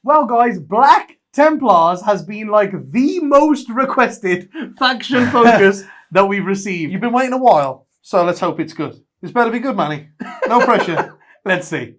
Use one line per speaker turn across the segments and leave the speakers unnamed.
Well, guys, Black Templars has been like the most requested faction focus that we've received.
You've been waiting a while, so let's hope it's good. It's better be good, Manny. No pressure.
Let's see.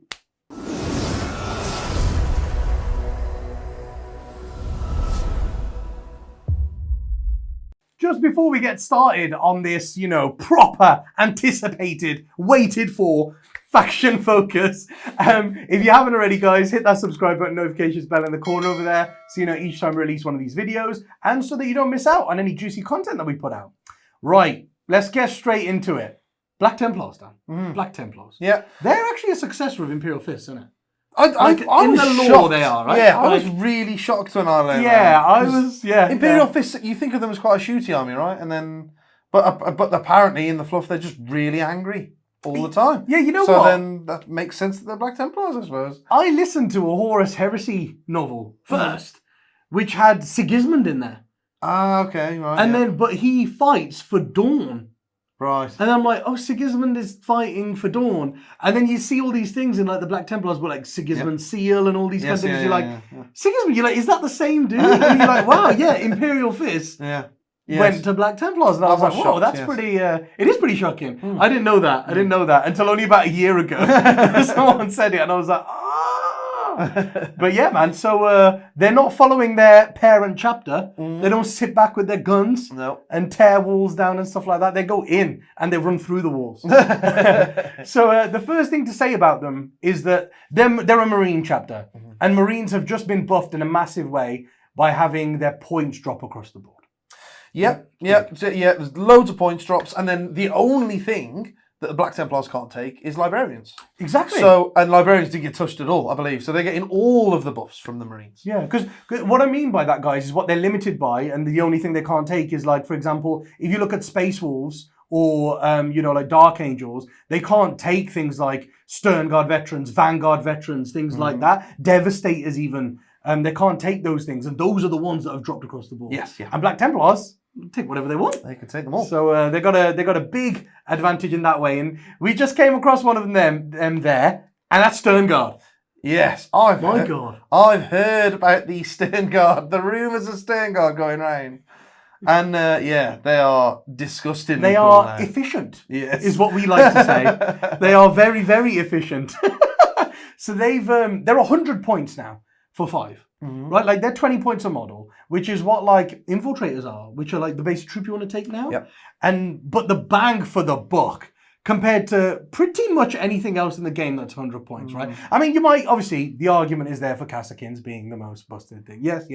Just before we get started on this, proper, anticipated, waited for faction focus, if you haven't already, guys, hit that subscribe button, notifications bell in the corner over there, so you know each time we release one of these videos, and so that you don't miss out on any juicy content that we put out. Right, let's get straight into it. Black Templars, Dan. Black Templars.
Yeah.
They're actually a successor of Imperial Fist, isn't it?
I
in
was
the lore
shocked.
they are, right?
Yeah, I was really shocked when I learned that. Imperial Fist, you think of them as quite a shooty army, right? And then, but apparently in the fluff they're just really angry all the time.
Yeah, you know
so
what?
So then that makes sense that they're Black Templars, I suppose.
I listened to a Horus Heresy novel first, which had Sigismund in there.
Ah, okay, right.
And then, but he fights for Dawn.
Right.
And I'm like, oh, Sigismund is fighting for Dawn. And then you see all these things in like the Black Templars with like Sigismund Seal and all these kind of things. You're like, Sigismund, you're like, is that the same dude? And you're like, wow, yeah, Imperial Fist went to Black Templars. And I was like, whoa, that's pretty, it is pretty shocking. I didn't know that. I didn't know that until only about a year ago. Someone said it and I was like, But yeah, man, so they're not following their parent chapter. They don't sit back with their guns and tear walls down and stuff like that. They go in and they run through the walls. So the first thing to say about them is that they're a Marine chapter. And Marines have just been buffed in a massive way by having their points drop across the board.
Yep. There's loads of points drops. And then the only thing that the Black Templars can't take is Librarians.
Exactly.
So, and Librarians didn't get touched at all, I believe. So they're getting all of the buffs from the Marines.
Yeah, because what I mean by that, guys, is what they're limited by, and the only thing they can't take is, like, for example, if you look at Space Wolves or, like Dark Angels, they can't take things like Stern Guard veterans, Vanguard veterans, things like that. Devastators even. They can't take those things, and those are the ones that have dropped across the board.
Yes, yeah.
And Black Templars take whatever they want.
They can take them all.
So they got a big advantage in that way, and we just came across one of them there, and that's Stern Guard.
Yes, I've heard about the Stern Guard, the rumours of Stern Guard going round, and they are disgusting.
They are efficient. Yes, is what we like to say. They are very, very efficient. So they're 100 points now for 5. Right, like they're 20 points a model, which is what like infiltrators are, which are like the basic troop you want to take now.
Yep.
But the bang for the buck compared to pretty much anything else in the game that's 100 points, right? I mean, you might obviously the argument is there for Cassakins being the most busted thing. Yes,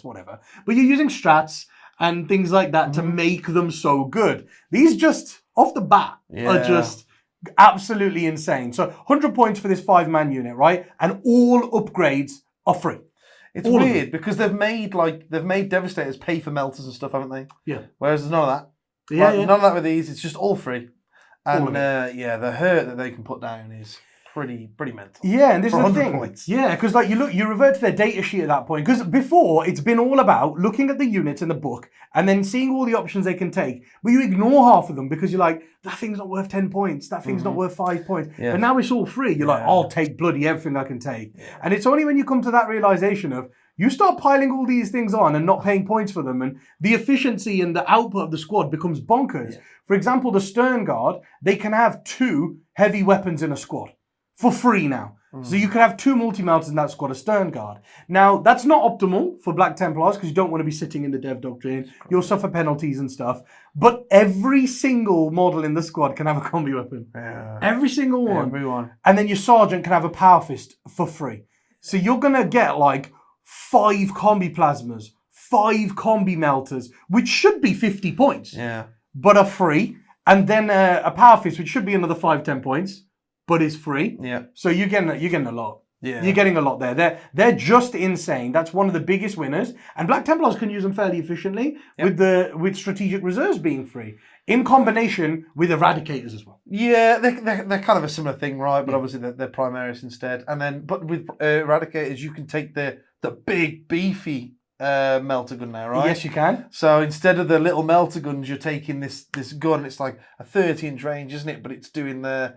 whatever. But you're using strats and things like that to make them so good. These just off the bat are just absolutely insane. So 100 points for this 5-man unit, right? And all upgrades are free.
It's weird because they've made Devastators pay for melters and stuff, haven't they?
Yeah.
Whereas there's none of that. None of that with these. It's just all free. And the hurt that they can put down is pretty mental.
Yeah, and this is the thing.
Points.
Yeah, because like you revert to their data sheet at that point. Because before it's been all about looking at the units in the book and then seeing all the options they can take, but you ignore half of them because you're like, that thing's not worth 10 points. That thing's not worth 5 points. Yeah. But now it's all free. You're like, I'll take bloody everything I can take. Yeah. And it's only when you come to that realization of you start piling all these things on and not paying points for them, and the efficiency and the output of the squad becomes bonkers. Yeah. For example, the Stern Guard, they can have 2 heavy weapons in a squad for free now. So you can have 2 multi-melters in that squad of Stern Guard. Now, that's not optimal for Black Templars because you don't want to be sitting in the Dev Doctrine. You'll suffer penalties and stuff. But every single model in the squad can have a combi weapon. Yeah. Every single one.
Everyone.
And then your Sergeant can have a Power Fist for free. So you're going to get like 5 combi plasmas, 5 combi melters, which should be 50 points.
Yeah.
But are free. And then a Power Fist, which should be another 5-10 points. But is free.
Yeah.
So you're getting a lot.
Yeah.
You're getting a lot there. They're just insane. That's one of the biggest winners. And Black Templars can use them fairly efficiently with strategic reserves being free. In combination with Eradicators as well.
Yeah, they're kind of a similar thing, right? But obviously they're Primaris instead. And then but with Eradicators you can take the big beefy melter gun now, right?
Yes, you can.
So instead of the little melter guns, you're taking this gun. It's like a 30-inch range, isn't it? But it's doing the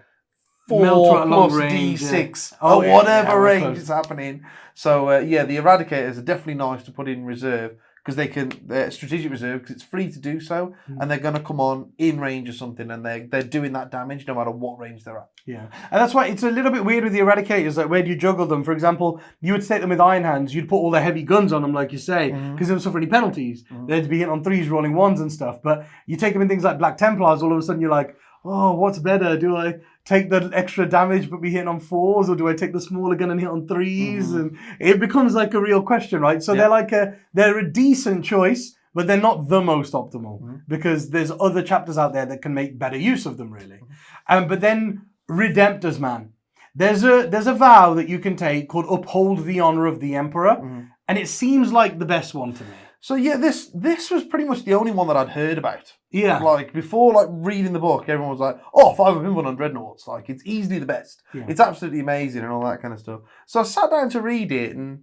4
at long
plus
range,
D6
yeah.
or whatever range
close.
is happening. So yeah, the Eradicators are definitely nice to put in reserve because they're strategic reserve because it's free to do so, and they're going to come on in range or something, and they're doing that damage no matter what range they're at.
Yeah, and that's why it's a little bit weird with the Eradicators. Like, where do you juggle them? For example, you would take them with Iron Hands. You'd put all the heavy guns on them, like you say, because they don't suffer any penalties. They'd be hitting on 3s, rolling 1s and stuff. But you take them in things like Black Templars. All of a sudden, you're like, oh, what's better? Do I take the extra damage but be hitting on 4s, or do I take the smaller gun and hit on 3s? And it becomes like a real question, right? So they're a decent choice, but they're not the most optimal because there's other chapters out there that can make better use of them, really. But then Redemptors, man. There's a vow that you can take called Uphold the Honor of the Emperor, and it seems like the best one to me.
So yeah, this was pretty much the only one that I'd heard about.
Yeah.
Like before, like reading the book, everyone was like, "Oh, 5 of Invan on Dreadnoughts, like it's easily the best.
Yeah.
It's absolutely amazing and all that kind of stuff." So I sat down to read it, and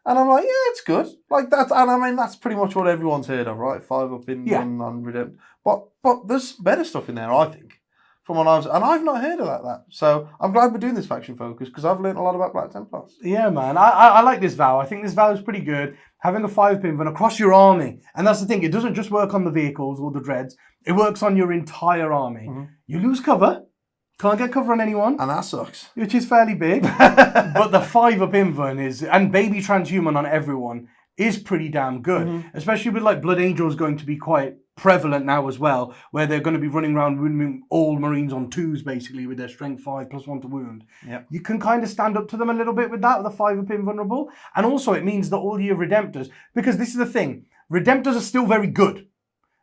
I'm like, "Yeah, it's good." Like that, and I mean that's pretty much what everyone's heard of, right? 5 up Invan on Redemptor, but there's better stuff in there, I think. From what I've not heard of that. So I'm glad we're doing this faction focus because I've learned a lot about Black Templars.
Yeah, man. I like this vow. I think this vow is pretty good. Having a 5-pin Invan across your army. And that's the thing. It doesn't just work on the vehicles or the dreads. It works on your entire army. You lose cover. Can't get cover on anyone.
And that sucks.
Which is fairly big. But the 5-up Invan is, and baby transhuman on everyone, is pretty damn good. Especially with like Blood Angels going to be quite prevalent now as well, where they're going to be running around wounding all Marines on 2s basically with their strength 5 plus 1 to wound.
Yep.
You can kind of stand up to them a little bit with that, with the 5-up invulnerable. And also it means that all your Redemptors, because this is the thing, Redemptors are still very good.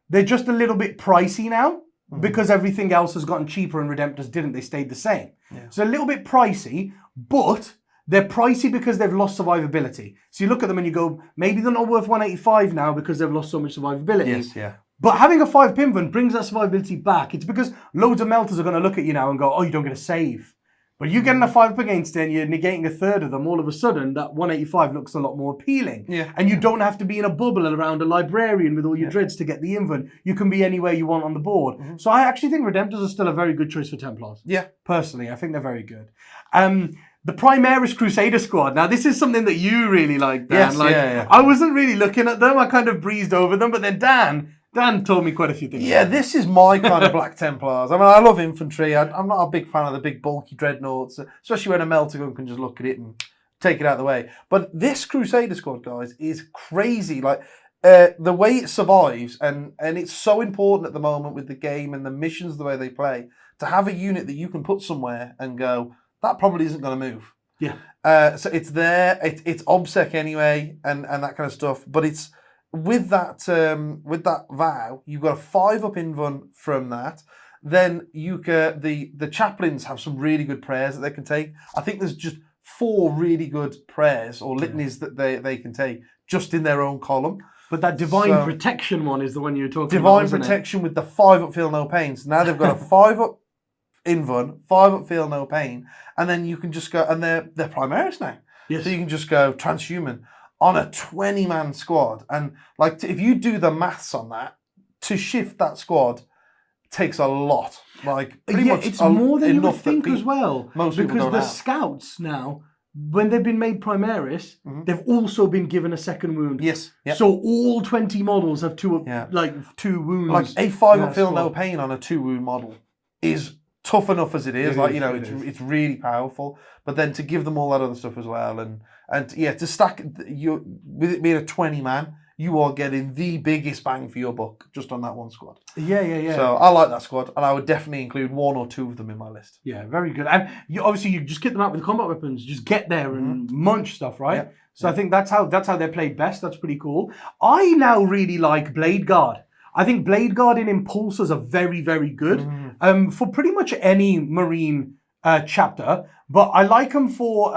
They're just a little bit pricey now because everything else has gotten cheaper and Redemptors didn't. They stayed the same. Yeah. So a little bit pricey, but they're pricey because they've lost survivability. So you look at them and you go, maybe they're not worth 185 now because they've lost so much survivability.
Yes, yeah.
But having a 5 Invan brings that survivability back. It's because loads of melters are going to look at you now and go, oh, you don't get a save. But you getting a 5 against it and you're negating a third of them, all of a sudden that 185 looks a lot more appealing. Yeah. And you don't have to be in a bubble around a librarian with all your dreads to get the Invan. You can be anywhere you want on the board. So I actually think Redemptors are still a very good choice for Templars. Yeah. Personally, I think they're very good. The Primaris Crusader squad. Now, this is something that you really like, Dan.
Yes,
I wasn't really looking at them. I kind of breezed over them. But then Dan told me quite a few things.
Yeah, this is my kind of Black Templars. I mean, I love infantry. I'm not a big fan of the big bulky dreadnoughts, especially when a melter gun can just look at it and take it out of the way. But this Crusader squad, guys, is crazy. Like, the way it survives, and it's so important at the moment with the game and the missions, the way they play, to have a unit that you can put somewhere and go, that probably isn't going to move. Yeah. So it's there. It's OBSEC anyway, and that kind of stuff. But it's with that vow, you've got a 5-up Invan from that. Then the chaplains have some really good prayers that they can take. I think there's just 4 really good prayers or litanies that they can take just in their own column.
But that Divine Protection one is the one you're talking
about.
Divine
Protection with the 5-up Feel No Pain. So now they've got a 5-up Invan, 5-up Feel No Pain, and then you can just go, and they're Primaris now. Yes. So you can just go transhuman on a 20-man squad. And like if you do the maths on that, to shift that squad takes a lot. Like pretty much
it's more than you would think as well.
Most people
because
don't
the
have.
Scouts now, when they've been made Primaris, they've also been given a second wound.
Yes. Yep.
So all 20 models have 2 wounds.
Like a 5-up Feel No Pain on a 2-wound model is tough enough as it is. It's really powerful. But then to give them all that other stuff as well, and to stack you with it being a 20-man, you are getting the biggest bang for your buck just on that one squad. Yeah. So I like that squad, and I would definitely include 1 or 2 of them in my list.
Yeah, very good. And you just get them out with combat weapons, just get there and munch stuff, right? Yeah. So I think that's how they're played best. That's pretty cool. I now really like Blade Guard. I think Blade Guard in Impulsors are very, very good for pretty much any Marine chapter, but I like them for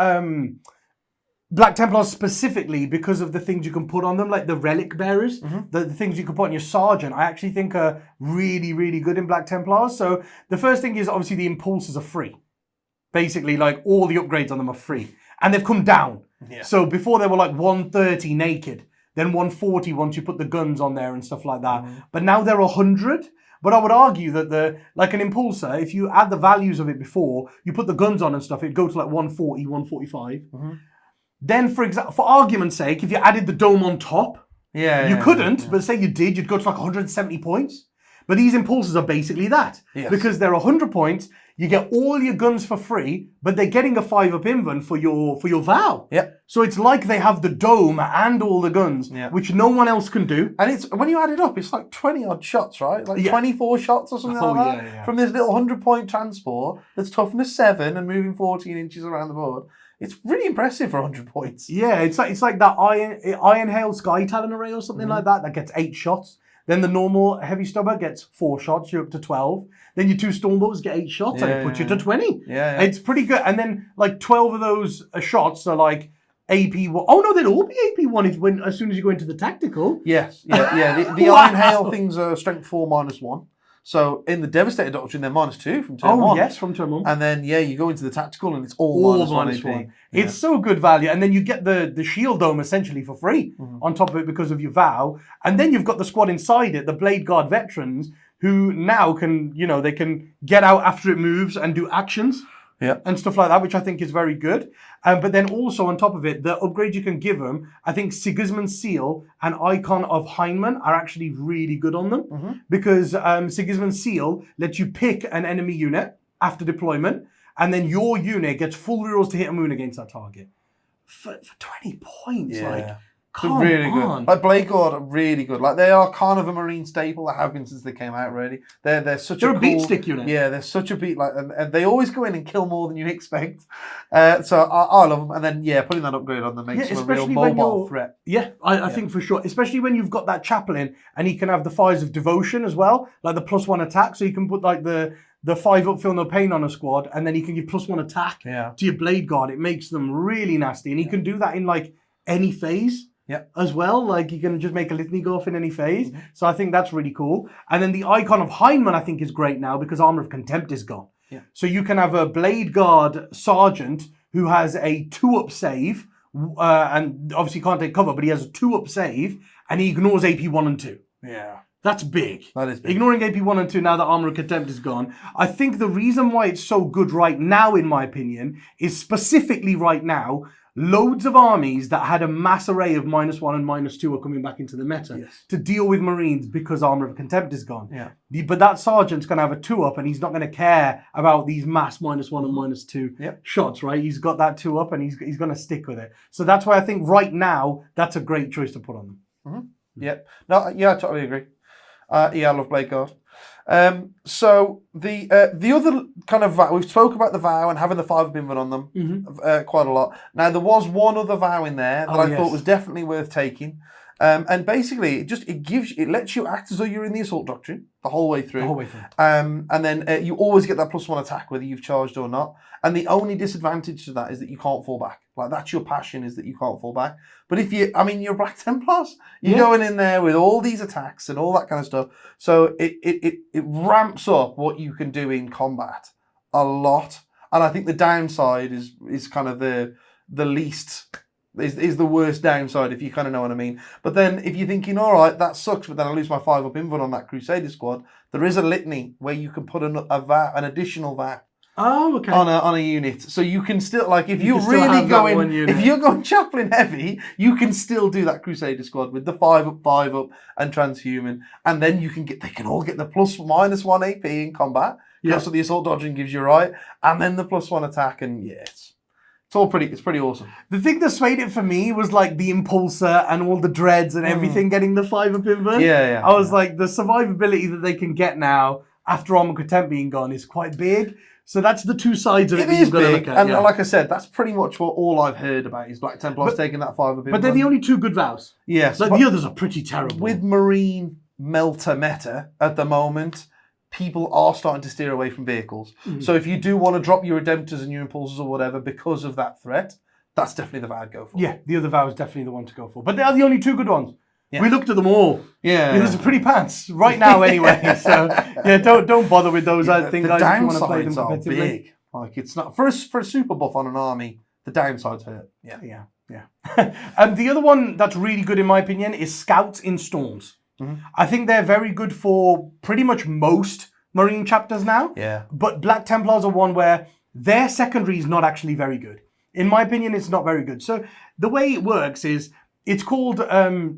Black Templars specifically because of the things you can put on them, like the Relic Bearers, the things you can put on your Sergeant, I actually think are really, really good in Black Templars. So the first thing is obviously the Impulsors are free. Basically, like all the upgrades on them are free. And they've come down. Yeah. So before they were like 130 naked. Then 140 once you put the guns on there and stuff like that. But now they're 100. But I would argue that like an impulsor, if you add the values of it before, you put the guns on and stuff, it'd go to like 140, 145. Then, for example, for argument's sake, if you added the dome on top, you couldn't, but say you did, you'd go to like 170 points. But these impulsors are basically that. Because they're 100 points, you get all your guns for free, but they're getting a 5-up invuln for your vow. So it's like they have the dome and all the guns, which no one else can do.
And it's when you add it up, it's like 20 odd shots, right? Like 24 shots or something like that. From this little 100-point transport that's toughness 7 and moving 14 inches around the board. It's really impressive for 100 points. Yeah,
it's like that Iron Hail Sky Talon array or something like that gets 8 shots. Then the normal heavy stubber gets 4 shots, you're up to 12. Then your 2 Stormbolts get 8 shots, and it puts you to 20. It's pretty good. And then like 12 of those shots are like AP1. Oh no, they'd all be AP1 as soon as you go into the tactical.
Yes, The Iron Hail things are strength 4 -1. So in the Devastator Doctrine, they're -2 from turn 1.
Oh yes, from turn 1.
And then you go into the tactical and it's all -1 AP.
It's so good value. And then you get the shield dome essentially for free on top of it because of your vow. And then you've got the squad inside it, the Blade Guard veterans, who now can, they can get out after it moves and do actions. And stuff like that, which I think is very good. But then also on top of it, the upgrade you can give them, I think Sigismund's Seal and Icon of Heinemann are actually really good on them. Because Sigismund's Seal lets you pick an enemy unit after deployment, and then your unit gets full rerolls to hit a moon against that target. For 20 points, come
really
on.
Good. Like Blade Guard are really good. Like they are kind of a Marine staple. They have been since they came out. Really, they're such a
beat stick unit.
Yeah, they're such a beat. Like, and they always go in and kill more than you expect. So I love them. And then putting that upgrade on them makes them a real mobile threat.
I think for sure. Especially when you've got that chaplain and he can have the Fires of Devotion as well, like the +1 attack. So you can put like the 5-up Feel No Pain on a squad, and then he can give +1 attack to your Blade Guard. It makes them really nasty, and he can do that in like any phase. As well, like you can just make a litany go off in any phase. So I think that's really cool. And then the Icon of Heinemann I think is great now because Armor of Contempt is gone. So you can have a Blade Guard Sergeant who has a 2-up save, and obviously can't take cover, but he has a 2-up save, and he ignores AP 1 and 2. That's big.
That is big.
Ignoring AP 1 and 2 now that Armor of Contempt is gone. I think the reason why it's so good right now, in my opinion, is specifically right now, loads of armies that had a mass array of -1 and -2 are coming back into the meta to deal with Marines because Armor of Contempt is gone. But that Sergeant's going to have a 2-up and he's not going to care about these mass -1 and -2 shots, right? He's got that 2-up and he's going to stick with it. So that's why I think right now, that's a great choice to put on them.
No, I totally agree. I love Blade Guard. So the other kind of vow, we've spoke about the vow and having the 5-up invuln on them quite a lot. Now there was one other vow in there that I thought was definitely worth taking, and basically it lets you act as though you're in the Assault Doctrine the whole way through. And then you always get that +1 attack whether you've charged or not. And the only disadvantage to that is that you can't fall back. Like that's your passion, is that you can't fall back. But if you're Black Templars, you're going in there with all these attacks and all that kind of stuff. So it ramps up what you can do in combat a lot. And I think the downside is kind of the least, is the worst downside, if you kind of know what I mean. But then if you're thinking, all right, that sucks, but then I lose my 5-up invuln on that Crusader squad, there is a litany where you can put an additional vow.
Oh, okay.
On a unit, so you can still, like, if you're really going, if you're going chaplain heavy, you can still do that Crusader squad with the 5-up, and transhuman, and then they can all get the +/-1 AP in combat. That's what the Assault Doctrine gives you, right? And then the +1 attack, and it's pretty awesome. The
thing that swayed it for me was like the Impulsor and all the dreads and everything getting the 5-up invuln. I was like, the survivability that they can get now after Armor Contempt being gone is quite big. So that's the two sides of it.
It is big, and like I said, that's pretty much all I've heard about is Black Templars taking that 5-up invuln.
But they're the only two good vows.
Yes.
Like the others are pretty terrible.
With Marine Melter meta at the moment, people are starting to steer away from vehicles. So if you do want to drop your Redemptors and your Impulsors or whatever because of that threat, that's definitely the vow to go for.
Yeah, the other vow is definitely the one to go for. But they are the only two good ones. We looked at them all. There's a pretty pants right now anyway. So don't bother with those. I think
the
guys want to play them
are
competitively.
Big. Like it's not for a super buff on an army. The downsides hurt.
And the other one that's really good in my opinion is Scouts in Storms. I think they're very good for pretty much most Marine chapters now.
Yeah.
But Black Templars are one where their secondary is not actually very good. In my opinion, it's not very good. So the way it works is it's called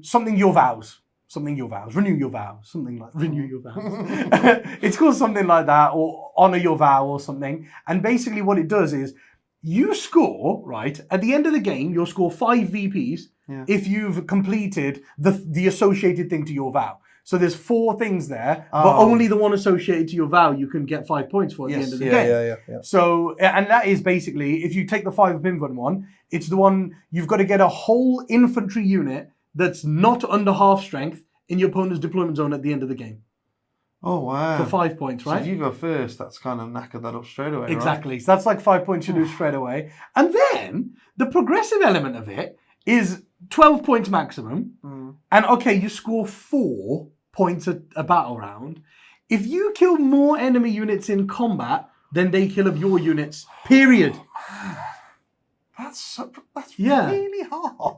something your vows. Something your vows. Renew your vows. Something like renew your vows. It's called something like that, or honor your vow or something. And basically what it does is you score, right? At the end of the game, you'll score 5 VPs if you've completed the associated thing to your vow. So there's 4 things there, but only the one associated to your vow you can get 5 points for at the end of the game.
Yeah.
So, and that is basically, if you take the 5 Bimvan one, it's the one you've got to get a whole infantry unit that's not under half strength in your opponent's deployment zone at the end of the game.
Oh, wow.
For 5 points, right?
So if you go first, that's kind of knackered that up straight away,
Exactly.
Right?
So that's like 5 points you lose straight away. And then the progressive element of it is 12 points maximum. And okay, you score 4 points a battle round. If you kill more enemy units in combat than they kill of your units, period.
That's really hard.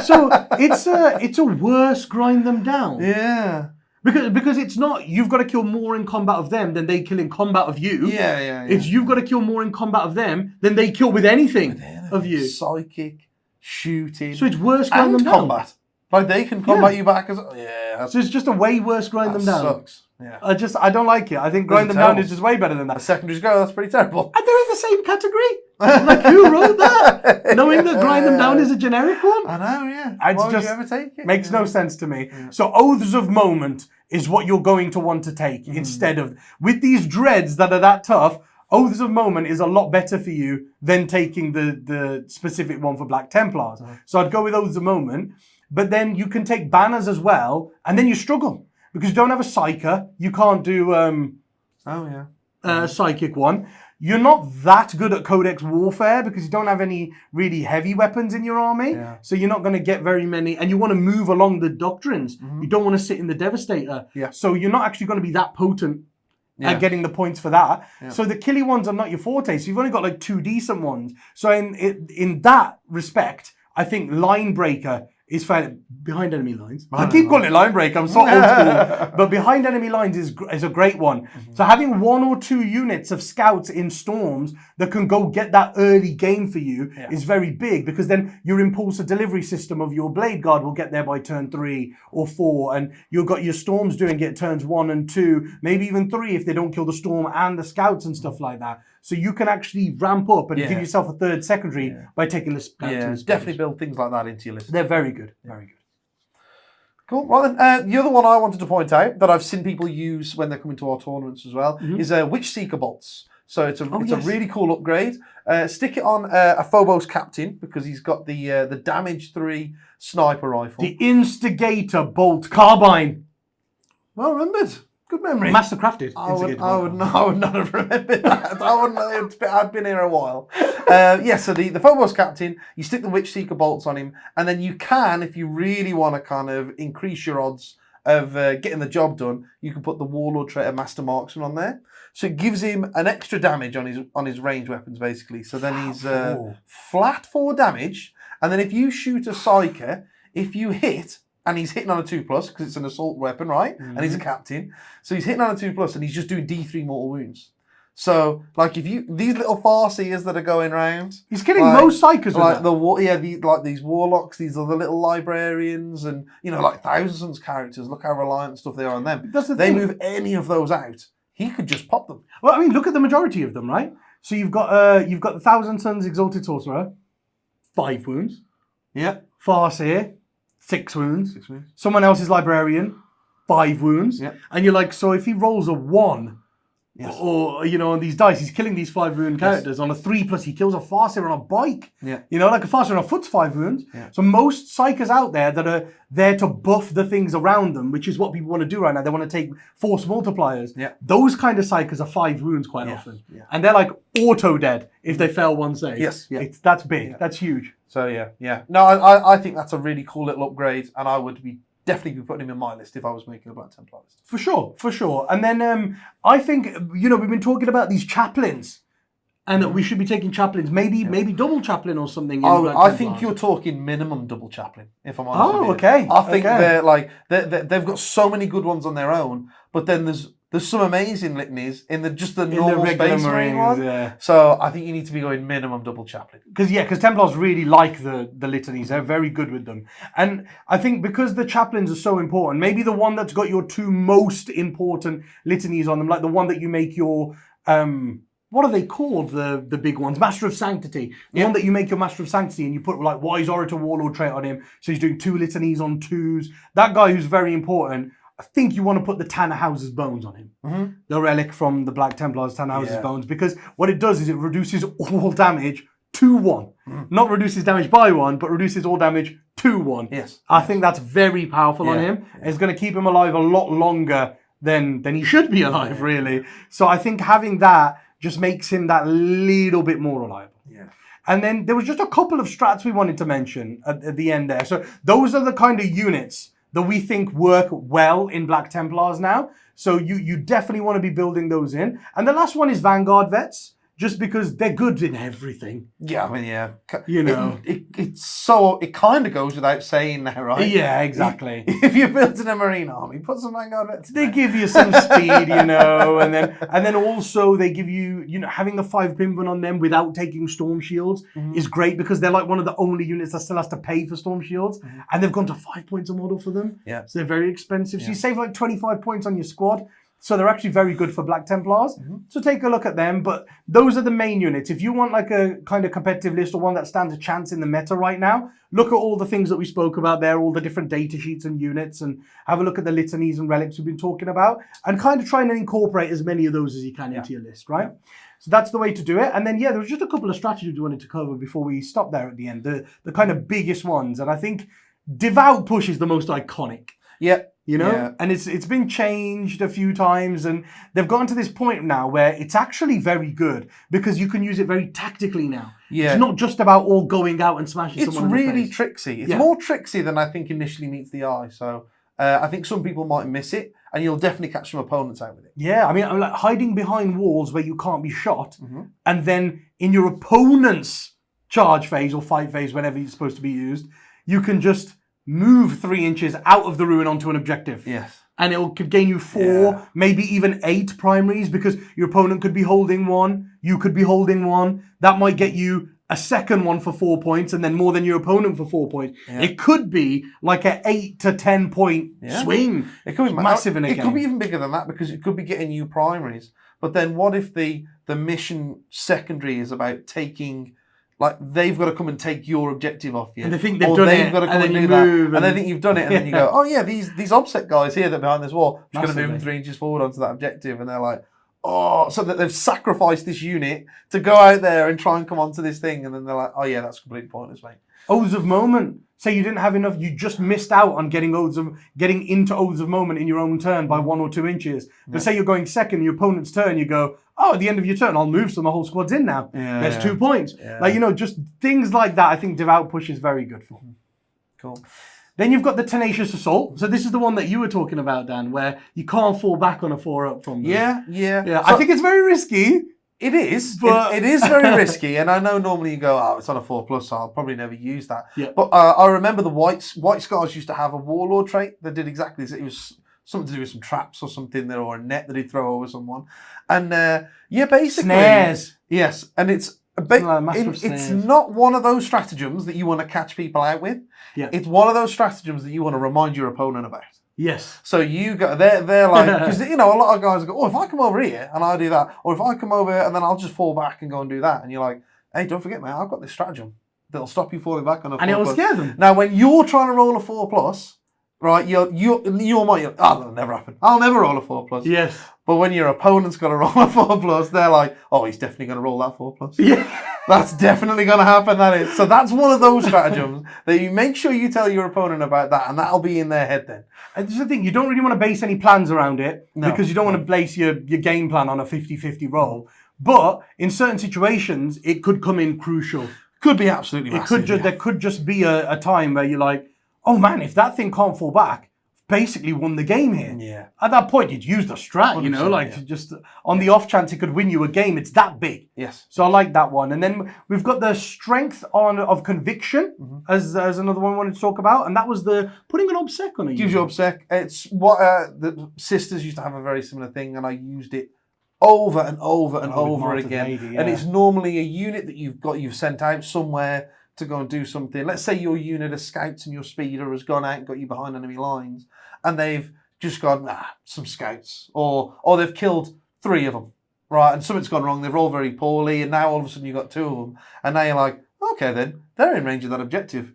So it's a worse grind them down.
Yeah.
Because it's not, you've got to kill more in combat of them than they kill in combat of you.
Yeah.
It's you've got to kill more in combat of them than they kill with anything of you.
Psychic, shooting.
So it's worse grind them down.
Combat. Like they can combat you back as
So it's just a way worse grind them down.
Sucks. Yeah.
I don't like it. I think grind them down is just way better than that.
A secondary's go, that's pretty terrible.
And they're in the same category. Like who wrote that? Knowing that grind them down is a generic one?
I know, yeah.
Why
would you ever take it?
Makes no sense to me. Yeah. So Oaths of Moment is what you're going to want to take instead of, with these dreads that are that tough, Oaths of Moment is a lot better for you than taking the specific one for Black Templars. So I'd go with Oaths of Moment, but then you can take banners as well, and then you struggle because you don't have a Psyker. You can't do Psychic one. You're not that good at Codex Warfare because you don't have any really heavy weapons in your army. Yeah. So you're not going to get very many. And you want to move along the doctrines. You don't want to sit in the Devastator. Yeah. So you're not actually going to be that potent at getting the points for that. Yeah. So the killy ones are not your forte. So you've only got like 2 decent ones. So in that respect, I think Line Breaker is found behind enemy lines. I keep calling it line break. I'm so old school. But behind enemy lines is a great one. So having 1 or 2 units of scouts in storms that can go get that early game for you is very big, because then your impulsive delivery system of your blade guard will get there by turn 3 or 4, and you've got your storms doing it turns 1 and 2, maybe even 3 if they don't kill the storm and the scouts and stuff like that. So you can actually ramp up and give yourself a 3rd secondary by taking the scouts.
Yeah, definitely build things like that into your list.
They're very good. Very good.
Cool. Well, then, the other one I wanted to point out that I've seen people use when they're coming to our tournaments as well is Witch Seeker bolts. So it's a really cool upgrade. Stick it on a Phobos captain because he's got the damage 3 sniper rifle.
The Instigator bolt carbine.
Well remembered. Good memory.
Master crafted.
I would not have remembered that. I'd been here a while. So the Phobos captain, you stick the Witch Seeker bolts on him, and then you can, if you really want to kind of increase your odds of getting the job done, you can put the Warlord Traitor Master Marksman on there. So it gives him an extra damage on his ranged weapons, basically. So then he's flat 4 damage, and then if you shoot a Psyker, if you hit, and he's hitting on a 2+, because it's an assault weapon, right? And he's a captain. So he's hitting on a 2+, and he's just doing D3 mortal wounds. So, like, these little Farseers that are going around,
he's killing most Psykers with
like these Warlocks, these other little Librarians, and, like Thousand Sons characters, look how reliant and stuff they are on them. They move any of those out, he could just pop them.
Well, I mean, look at the majority of them, right? So you've got the Thousand Sons Exalted Sorcerer, 5 wounds.
Yeah.
Farseer, 6 wounds. 6 wounds. Someone else's Librarian, 5 wounds. Yep. And you're like, so if he rolls a 1, or, on these dice, he's killing these 5 wound characters. On a 3+, he kills a Farseer on a bike. Yeah. Like a Farseer on a foot's 5 wounds. Yeah. So most Psykers out there that are there to buff the things around them, which is what people want to do right now. They want to take force multipliers. Yeah. Those kind of Psykers are 5 wounds quite often. Yeah. And they're like auto dead if they fail one save.
Yes. Yeah.
That's big. Yeah. That's huge.
So yeah. No, I think that's a really cool little upgrade, and I would definitely be putting him in my list if I was making a Black Templar list. For sure.
And then I think, we've been talking about these chaplains and that we should be taking chaplains, maybe double chaplain or something.
I think you're talking minimum double chaplain, if I'm honest with you.
Okay.
I think they're like they've got so many good ones on their own, but then there's some amazing litanies in the normal Space Marine one.
Yeah.
So I think you need to be going minimum double chaplain.
Because Templars really like the litanies. They're very good with them. And I think because the chaplains are so important, maybe the one that's got your two most important litanies on them, like the one that you make your what are they called? The big ones, Master of Sanctity. The one that you make your Master of Sanctity and you put like Wise Orator Warlord trait on him, so he's doing 2 litanies on 2s. That guy who's very important. I think you want to put the Tannhauser's Bones on him. The relic from the Black Templars, Tannhauser's Bones, because what it does is it reduces all damage to 1. Not reduces damage by 1, but reduces all damage to 1.
Yes.
I think that's very powerful on him. It's going to keep him alive a lot longer than he should be alive, really. So I think having that just makes him that little bit more reliable.
Yeah.
And then there was just a couple of strats we wanted to mention at the end there. So those are the kind of units that we think work well in Black Templars now. So you definitely want to be building those in. And the last one is Vanguard Vets, just because they're good in everything.
Yeah, I mean, yeah.
You know.
It kind of goes without saying now, right?
Yeah, exactly.
If you're building a Marine army, put some Vanguard Vets in
They
there.
give you some speed, you know, and then also they give you, you know, having the 5 Pinvin on them without taking Storm Shields is great, because they're like one of the only units that still has to pay for Storm Shields, and they've gone to 5 points a model for them.
Yeah.
So they're very expensive. So you save like 25 points on your squad. So they're actually very good for Black Templars. So take a look at them. But those are the main units. If you want like a kind of competitive list or one that stands a chance in the meta right now, look at all the things that we spoke about there, all the different data sheets and units, and have a look at the litanies and relics we've been talking about, and kind of try and incorporate as many of those as you can into your list, right? So that's the way to do it. And then, there was just a couple of strategies we wanted to cover before we stop there at the end, the kind of biggest ones. And I think Devout Push is the most iconic.
Yeah.
You know, and it's been changed a few times, and they've gotten to this point now where it's actually very good because you can use it very tactically now. Yeah. It's not just about all going out and smashing someone in the face.
It's really tricksy. It's more tricksy than I think initially meets the eye. So I think some people might miss it, and you'll definitely catch some opponents out with it.
Yeah, I mean, I'm like hiding behind walls where you can't be shot, and then in your opponent's charge phase or fight phase, whenever it's supposed to be used, you can just move 3 inches out of the ruin onto an objective.
Yes.
And it could gain you 4, maybe even 8 primaries, because your opponent could be holding 1, you could be holding 1. That might get you a second one for 4 points, and then more than your opponent for 4 points. Yeah. It could be like an 8 to 10 point swing.
It could be
massive in a game.
It could be even bigger than that, because it could be getting you primaries. But then what if the mission secondary is about taking... Like, they've got to come and take your objective off you.
And they think they've done it,
got to come and do that. And they think you've done it, and then you go, oh yeah, these obsec guys here that are behind this wall, I'm just going to move them 3 inches forward onto that objective. And they're like, oh, so that they've sacrificed this unit to go out there and try and come onto this thing. And then they're like, oh yeah, that's completely pointless, mate.
Oaths of Moment. Say you didn't have enough, you just missed out on getting into Oaths of Moment in your own turn by 1 or 2 inches. But say you're going second, your opponent's turn, you go, oh, at the end of your turn, I'll move so the whole squad's in now. There's 2 points. Like, you know, just things like that, I think Devout Push is very good for.
Cool.
Then you've got the Tenacious Assault. So this is the one that you were talking about, Dan, where you can't fall back on a 4-up from them. Yeah. So, I think it's very risky.
It is. But it is very risky. And I know normally you go, oh, it's on a 4+, so I'll probably never use that. Yeah. But I remember the White Scars used to have a Warlord trait that did exactly this. It was something to do with some traps or something there, or a net that he'd throw over someone. And basically...
Snares.
Yes. And it's not one of those stratagems that you want to catch people out with. Yeah. It's one of those stratagems that you want to remind your opponent about.
Yes.
So you go, they're like, because you know, a lot of guys go, oh, if I come over here and I do that, or if I come over here and then I'll just fall back and go and do that, and you're like, hey, don't forget, man, I've got this stratagem that'll stop you falling back on a 4+.
And it'll scare them.
Now, when you're trying to roll a 4+, right, that'll never happen. I'll never roll a 4+.
Yes.
But when your opponent's got to roll a 4+, they're like, oh, he's definitely going to roll that 4+.
Yeah.
That's definitely going to happen, that is. So that's one of those stratagems that you make sure you tell your opponent about that, and that'll be in their head then.
And this is the thing, you don't really want to base any plans around it, because you don't want to base your game plan on a 50-50 roll. But in certain situations, it could come in crucial.
Could be absolutely massive.
There could just be a time where you're like, oh man, if that thing can't fall back, basically won the game here.
Yeah.
At that point, you'd use the strat, you know,
100%,
like
yeah.
just on the off chance it could win you a game. It's that big.
Yes.
So I like that one. And then we've got the strength of conviction as another one I wanted to talk about. And that was the putting an obsec on it.
Gives you obsec. It's what the sisters used to have a very similar thing, and I used it over and over and over again.
Lady, yeah.
And it's normally a unit that you've sent out somewhere to go and do something. Let's say your unit of scouts and your speeder has gone out and got you behind enemy lines, and they've just gone, some scouts, or they've killed 3 of them, right? And something's gone wrong. They've rolled very poorly, and now all of a sudden you've got 2 of them, and now you're like, okay, then they're in range of that objective.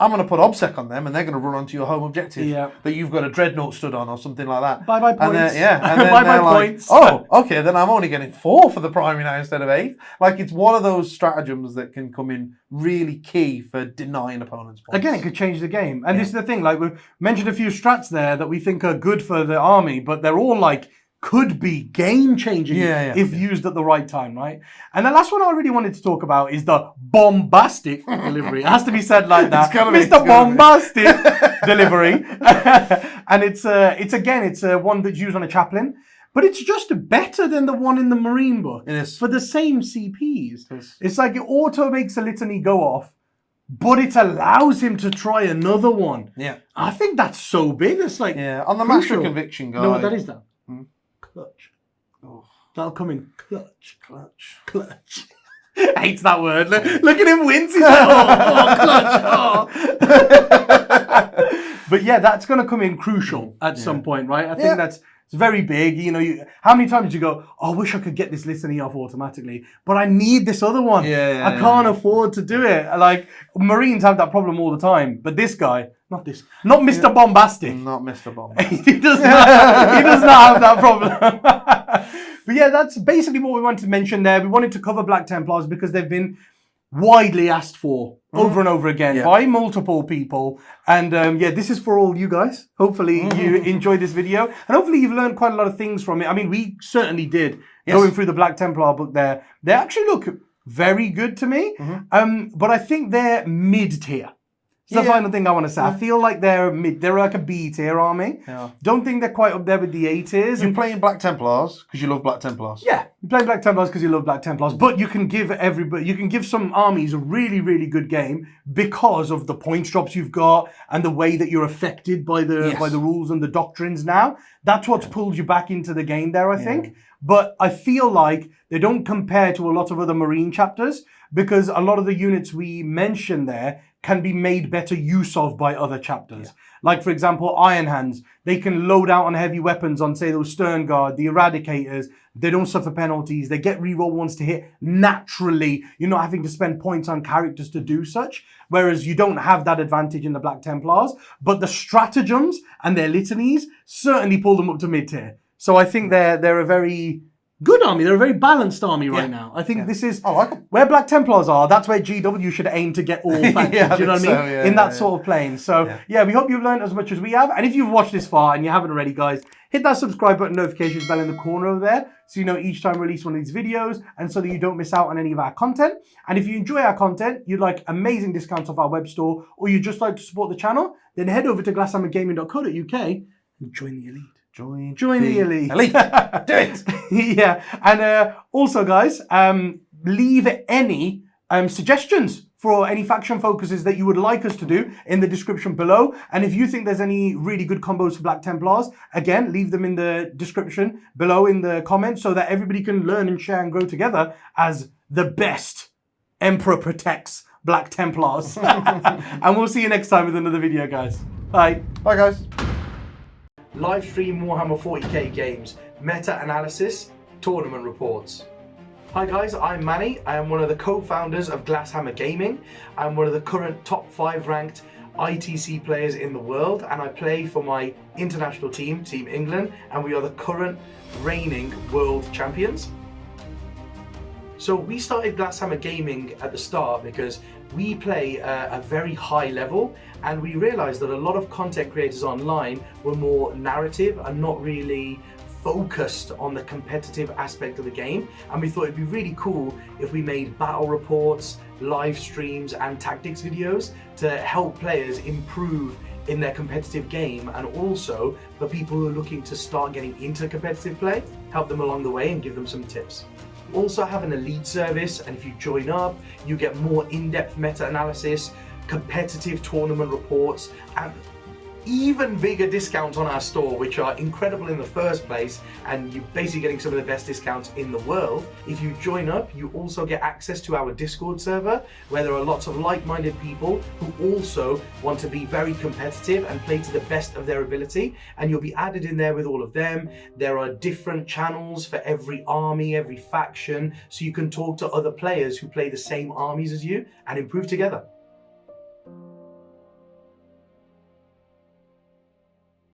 I'm going to put obsec on them, and they're going to run onto your home objective that you've got a dreadnought stood on or something like that.
Bye points.
And then
Bye
like,
points.
oh, okay, then I'm only getting 4 for the primary now instead of 8. Like, it's one of those stratagems that can come in really key for denying opponents points.
Again, it could change the game. And this is the thing, like we've mentioned a few strats there that we think are good for the army, but they're all like could be game-changing if used at the right time, right? And the last one I really wanted to talk about is the bombastic delivery. It has to be said like that. Mr. Bombastic delivery. And it's one that's used on a chaplain, but it's just better than the one in the Marine book.
It is.
For the same CPs. It's like it auto makes a litany go off, but it allows him to try another one.
Yeah.
I think that's so big. It's like
on the Master of Conviction guy.
You know what that is, Dan? Clutch.
Oh.
That'll come in clutch. Hates that word. Look at him wince. He's like, clutch. But yeah, that's going to come in crucial at some point, right? I think it's very big. You know, how many times did you go, I wish I could get this litany off automatically, but I need this other one. I can't afford to do it. Like, Marines have that problem all the time, but this guy, not Mr. Bombastic.
Not Mr. Bombastic.
he does not have that problem. But yeah, that's basically what we wanted to mention there. We wanted to cover Black Templars because they've been widely asked for over and over again by multiple people. And this is for all you guys. Hopefully you enjoyed this video. And hopefully you've learned quite a lot of things from it. I mean, we certainly did going through the Black Templar book there. They actually look very good to me. But I think they're mid-tier. It's the final thing I want to say. I feel like they're like a B tier army. Don't think they're quite up there with the A tiers.
You're playing Black Templars because you love Black Templars. Yeah,
you play Black Templars because you love Black Templars. But you can give some armies a really, really good game because of the points drops you've got and the way that you're affected by the rules and the doctrines now. That's what's pulled you back into the game there, I think. But I feel like they don't compare to a lot of other Marine chapters because a lot of the units we mentioned there can be made better use of by other chapters. Like, for example, Iron Hands. They can load out on heavy weapons on, say, those Stern Guard, the Eradicators. They don't suffer penalties. They get reroll ones to hit naturally. You're not having to spend points on characters to do such. Whereas you don't have that advantage in the Black Templars. But the stratagems and their litanies certainly pull them up to mid-tier. So I think they're a very good army. They're a very balanced army right now. I think this is where Black Templars are. That's where GW should aim to get all factions. Do you know what I mean? In that sort of plane. So we hope you've learned as much as we have. And if you've watched this far and you haven't already, guys, hit that subscribe button, notifications bell in the corner over there, so you know each time we release one of these videos, and so that you don't miss out on any of our content. And if you enjoy our content, you'd like amazing discounts off our web store, or you'd just like to support the channel, then head over to glasshammergaming.co.uk and join the elite. Join the elite.
Do it.
And also, guys, leave any suggestions for any faction focuses that you would like us to do in the description below. And if you think there's any really good combos for Black Templars, again, leave them in the description below in the comments so that everybody can learn and share and grow together as the best Emperor protects Black Templars. And we'll see you next time with another video, guys. Bye.
Bye, guys.
Live stream Warhammer 40k games, meta-analysis, tournament reports. Hi guys, I'm Manny. I am one of the co-founders of Glasshammer Gaming. I'm one of the current top 5 ranked ITC players in the world, and I play for my international team, Team England, and we are the current reigning world champions. So we started Glasshammer Gaming at the start because we play a very high level, and we realized that a lot of content creators online were more narrative and not really focused on the competitive aspect of the game. And we thought it'd be really cool if we made battle reports, live streams and tactics videos to help players improve in their competitive game, and also for people who are looking to start getting into competitive play, help them along the way and give them some tips. We also have an elite service, and if you join up, you get more in-depth meta-analysis, competitive tournament reports, and even bigger discounts on our store, which are incredible in the first place, and you're basically getting some of the best discounts in the world. If you join up, you also get access to our Discord server, where there are lots of like-minded people who also want to be very competitive and play to the best of their ability, and you'll be added in there with all of them. There are different channels for every army, every faction, so you can talk to other players who play the same armies as you and improve together.